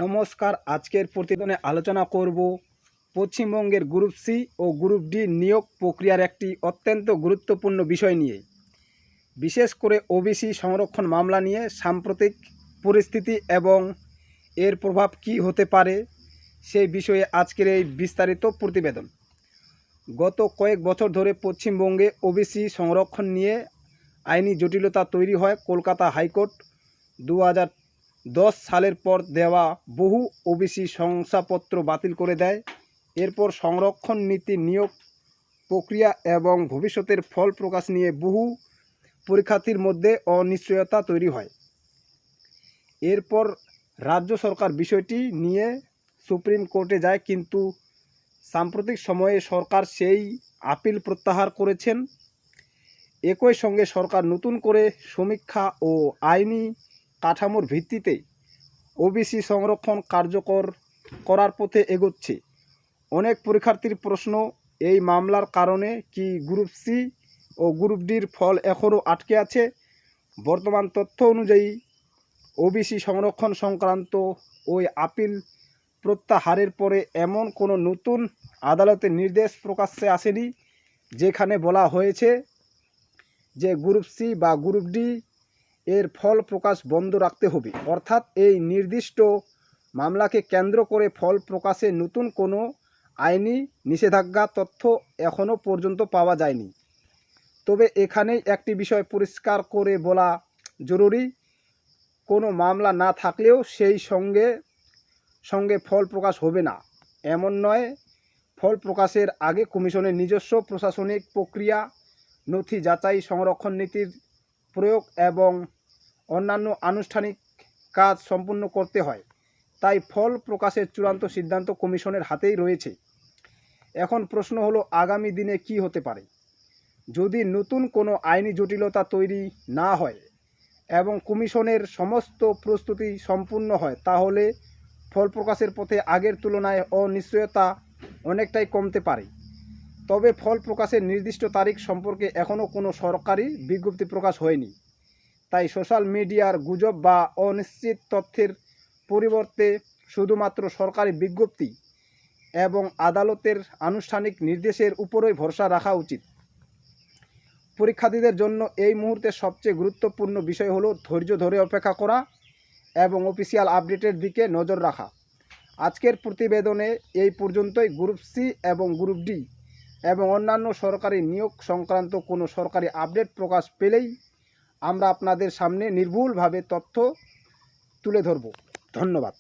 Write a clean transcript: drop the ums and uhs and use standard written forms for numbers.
নমস্কার। আজকের প্রতিবেদনে আলোচনা করব পশ্চিমবঙ্গের গ্রুপ সি ও গ্রুপ ডি নিয়োগ প্রক্রিয়ার একটি অত্যন্ত গুরুত্বপূর্ণ বিষয় নিয়ে, বিশেষ করে ওবিসি সংরক্ষণ মামলা নিয়ে সাম্প্রতিক পরিস্থিতি এবং এর প্রভাব কী হতে পারে সেই বিষয়ে আজকের এই বিস্তারিত প্রতিবেদন। গত কয়েক বছর ধরে পশ্চিমবঙ্গে ওবিসি সংরক্ষণ নিয়ে আইনি জটিলতা তৈরি হয়। কলকাতা হাইকোর্ট 2010 সালের পর দেওয়া বহু ওবিসি শংসাপত্র বাতিল করে দেয়। এরপর সংরক্ষণ নীতি, নিয়োগ প্রক্রিয়া এবং ভবিষ্যতের ফল প্রকাশ নিয়ে বহু পরীক্ষার্থীর মধ্যে অনিশ্চয়তা তৈরি হয়। এরপর রাজ্য সরকার বিষয়টি নিয়ে সুপ্রিম কোর্টে যায়, কিন্তু সাম্প্রতিক সময়ে সরকার সেই আপিল প্রত্যাহার করেছেন। একই সঙ্গে সরকার নতুন করে সমীক্ষা ও আইনি কাঠামোর ভিত্তিতে ওবিসি সংরক্ষণ কার্যকর করার পথে এগোচ্ছে। অনেক পরীক্ষার্থীর প্রশ্ন, এই মামলার কারণে কি গ্রুপ সি ও গ্রুপ ডির ফল এখনও আটকে আছে? বর্তমান তথ্য অনুযায়ী ওবিসি সংরক্ষণ সংক্রান্ত ওই আপিল প্রত্যাহারের পরে এমন কোনো নতুন আদালতের নির্দেশ প্রকাশ্যে আসেনি যেখানে বলা হয়েছে যে গ্রুপ সি বা গ্রুপ ডি এর ফল প্রকাশ বন্ধ রাখতে হবে। অর্থাৎ এই নির্দিষ্ট মামলাকে কেন্দ্র করে ফল প্রকাশে নতুন কোনো আইনি নিষেধাজ্ঞা তথ্য এখনও পর্যন্ত পাওয়া যায়নি। তবে এখানেই একটি বিষয় পরিষ্কার করে বলা জরুরি, কোনো মামলা না থাকলেও সেই সঙ্গে সঙ্গে ফল প্রকাশ হবে না এমন নয়। ফল প্রকাশের আগে কমিশনের নিজস্ব প্রশাসনিক প্রক্রিয়া, নথি যাচাই, সংরক্ষণ নীতির প্রয়োগ এবং অন্যান্য আনুষ্ঠানিক কাজ সম্পূর্ণ করতে হয়। তাই ফল প্রকাশের চূড়ান্ত সিদ্ধান্ত কমিশনের হাতেই রয়েছে। এখন প্রশ্ন হলো, আগামী দিনে কি হতে পারে? যদি নতুন কোনো আইনি জটিলতা তৈরি না হয় এবং কমিশনের সমস্ত প্রস্তুতি সম্পূর্ণ হয়, তাহলে ফল প্রকাশের পথে আগের তুলনায় অনিশ্চয়তা অনেকটাই কমতে পারে। তবে ফল প্রকাশের নির্দিষ্ট তারিখ সম্পর্কে এখনও কোনো সরকারি বিজ্ঞপ্তি প্রকাশ হয়নি। তাই সোশ্যাল মিডিয়ার গুজব বা অনিশ্চিত তথ্যের পরিবর্তে শুধুমাত্র সরকারি বিজ্ঞপ্তি এবং আদালতের আনুষ্ঠানিক নির্দেশের উপরই ভরসা রাখা উচিত। পরীক্ষার্থীদের জন্য এই মুহূর্তে সবচেয়ে গুরুত্বপূর্ণ বিষয় হলো ধৈর্য ধরে অপেক্ষা করা এবং অফিসিয়াল আপডেটের দিকে নজর রাখা। আজকের প্রতিবেদনে এই পর্যন্তই। গ্রুপ সি এবং গ্রুপ ডি এবং অন্যান্য সরকারি নিয়োগ সংক্রান্ত কোনো সরকারি আপডেট প্রকাশ পেলেই আমরা আপনাদের সামনে নির্ভুলভাবে তথ্য তুলে ধরব। ধন্যবাদ।